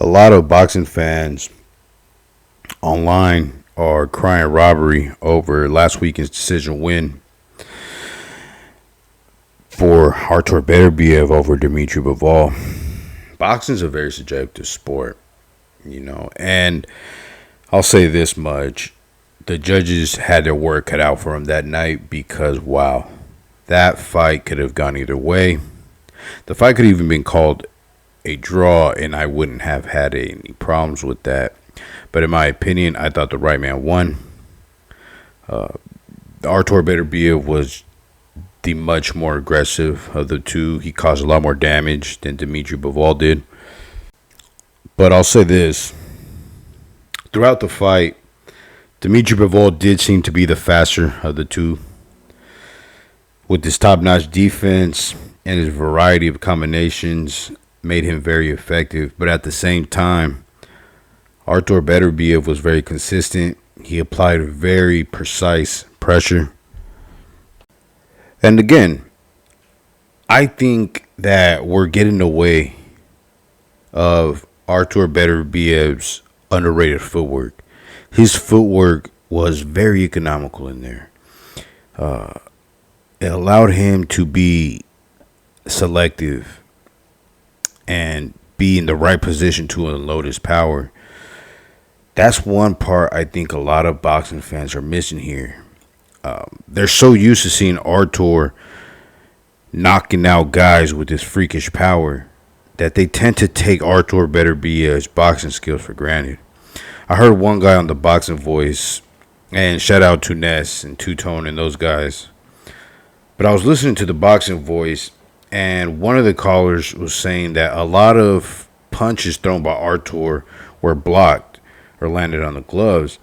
A lot of boxing fans online are crying robbery over last weekend's decision win for Artur Beterbiev over Dmitry Bivol. Boxing is a very subjective sport, and I'll say this much. The judges had their work cut out for them that night because, wow, that fight could have gone either way. The fight could have even been called a draw, and I wouldn't have had any problems with that. But in my opinion, I thought the right man won. Artur Beterbiev was the much more aggressive of the two. He caused a lot more damage than Dmitry Bivol did. But I'll say this. Throughout the fight, Dmitry Bivol did seem to be the faster of the two. With his top-notch defense and his variety of combinations, made him very effective. But at the same time, Artur Beterbiev was very consistent. He applied very precise pressure. And again, I think that we're getting away of Artur Beterbiev's underrated footwork. His footwork was very economical in there. It allowed him to be selective and be in the right position to unload his power. That's one part I think a lot of boxing fans are missing here. They're so used to seeing Artur knocking out guys with his freakish power that they tend to take Artur Beterbiev's boxing skills for granted. I heard one guy on the Boxing Voice, and shout out to Ness and Two Tone and those guys. But I was listening to the Boxing Voice, and one of the callers was saying that a lot of punches thrown by Artur were blocked or landed on the gloves.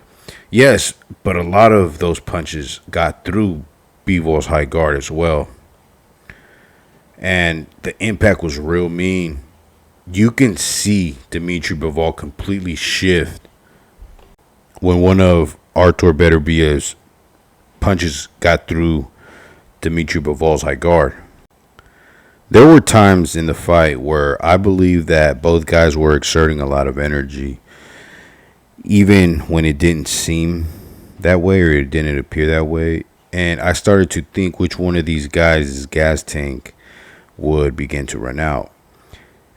Yes, but a lot of those punches got through Bivol's high guard as well. And the impact was real mean. You can see Dmitry Bivol completely shift when one of Artur Beterbiev's punches got through Dmitry Bivol's high guard. There were times in the fight where I believe that both guys were exerting a lot of energy, even when it didn't seem that way or it didn't appear that way. And I started to think which one of these guys' gas tank would begin to run out.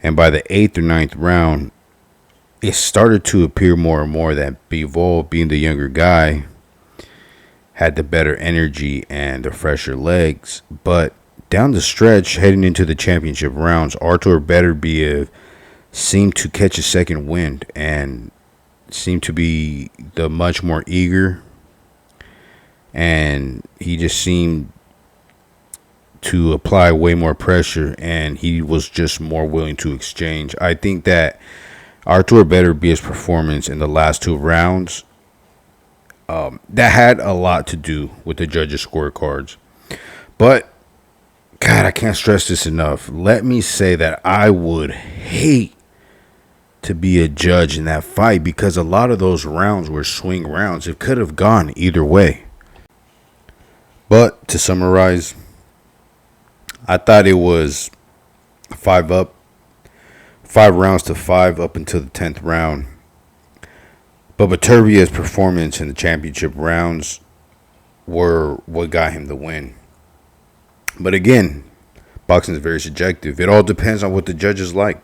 And by the 8th or ninth round, it started to appear more and more that Bivol, being the younger guy, had the better energy and the fresher legs. But down the stretch, heading into the championship rounds, Artur Beterbiev seemed to catch a second wind and seemed to be the much more eager. And he just seemed to apply way more pressure, and he was just more willing to exchange. I think that Artur Beterbiev's performance in the last two rounds, that had a lot to do with the judges' scorecards. But, God, I can't stress this enough. Let me say that I would hate to be a judge in that fight because a lot of those rounds were swing rounds. It could have gone either way. But, to summarize, I thought it was 5 rounds to 5 up until the 10th round. But Beterbiev's performance in the championship rounds were what got him the win. But again, boxing is very subjective. It all depends on what the judges like.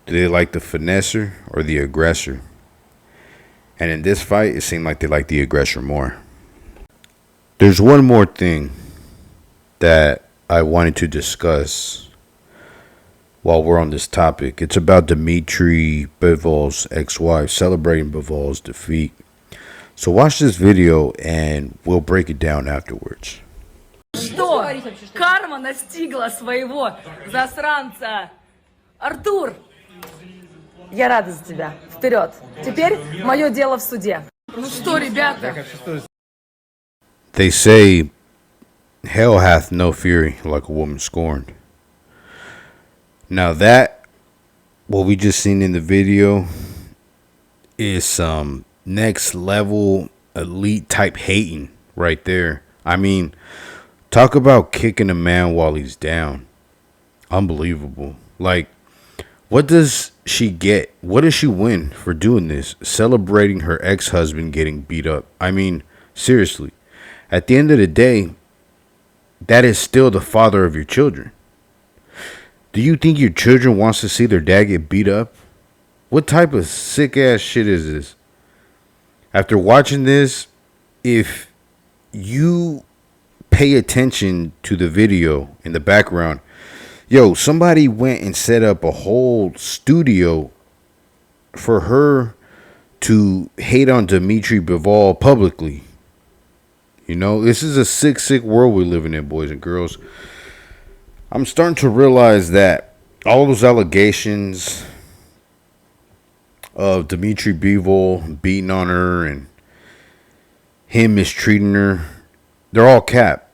Do they like the finesser or the aggressor? And in this fight, it seemed like they liked the aggressor more. There's one more thing that I wanted to discuss while we're on this topic. It's about Dmitry Bivol's ex-wife celebrating Bivol's defeat. So watch this video and we'll break it down afterwards. Что? Карма настигла своего засранца. Артур, я рада за тебя. Вперед. Теперь мое дело в суде. Ну что, ребята? They say hell hath no fury like a woman scorned. Now that, what we just seen in the video, is some next level elite type hating right there. I mean, talk about kicking a man while he's down. Unbelievable. Like, what does she get? What does she win for doing this? Celebrating her ex-husband getting beat up. I mean, seriously. At the end of the day, that is still the father of your children. Do you think your children wants to see their dad get beat up? What type of sick ass shit is this? After watching this, if you pay attention to the video in the background, yo, somebody went and set up a whole studio for her to hate on Dmitry Bivol publicly. You know, this is a sick, sick world we're living in, boys and girls. I'm starting to realize that all those allegations of Dmitry Bivol beating on her and him mistreating her, they're all cap.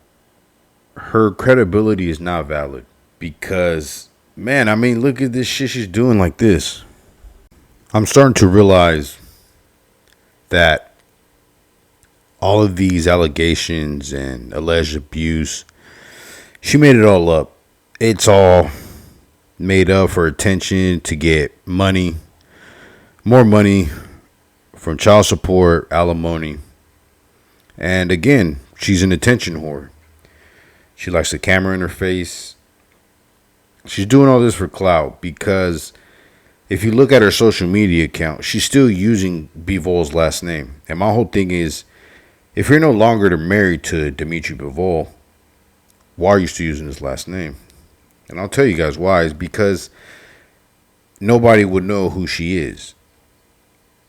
Her credibility is not valid because, man, I mean, look at this shit she's doing like this. I'm starting to realize that all of these allegations and alleged abuse, she made it all up. It's all made up for attention, to get money, more money from child support, alimony. And again, she's an attention whore. She likes the camera in her face. She's doing all this for clout because if you look at her social media account, she's still using Bivol's last name. And my whole thing is, if you're no longer married to Dmitry Bivol, why are you still using his last name? And I'll tell you guys why. It's because nobody would know who she is.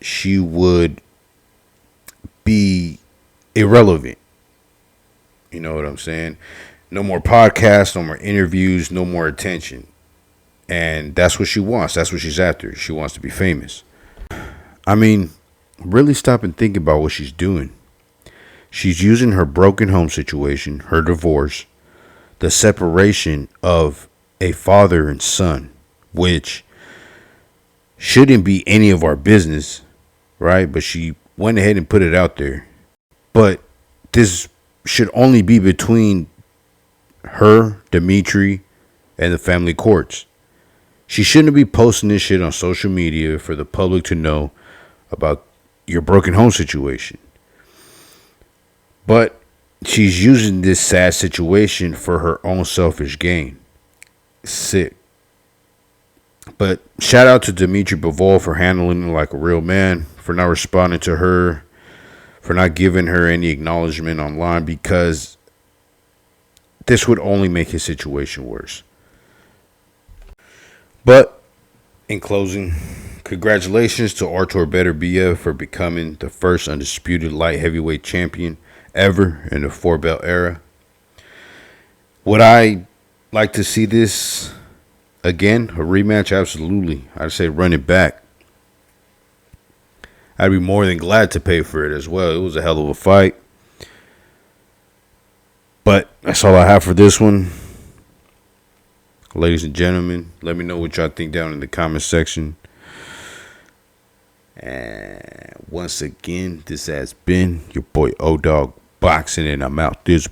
She would be irrelevant. You know what I'm saying? No more podcasts, no more interviews, no more attention. And that's what she wants. That's what she's after. She wants to be famous. I mean, really stop and think about what she's doing. She's using her broken home situation, her divorce, the separation of a father and son, which shouldn't be any of our business, right? But she went ahead and put it out there. But this should only be between her, Dmitry, and the family courts. She shouldn't be posting this shit on social media for the public to know about your broken home situation. But she's using this sad situation for her own selfish gain. Sick. But shout out to Dmitry Bivol for handling it like a real man, for not responding to her, for not giving her any acknowledgement online, because this would only make his situation worse. But in closing, congratulations to Artur Beterbiev for becoming the first undisputed light heavyweight champion ever in the 4-belt era. Would I like to see this again? A rematch? Absolutely. I'd say run it back. I'd be more than glad to pay for it as well. It was a hell of a fight. But that's all I have for this one. Ladies and gentlemen, let me know what y'all think down in the comment section. And once again, this has been your boy O-Dog Boxing, and I'm out this.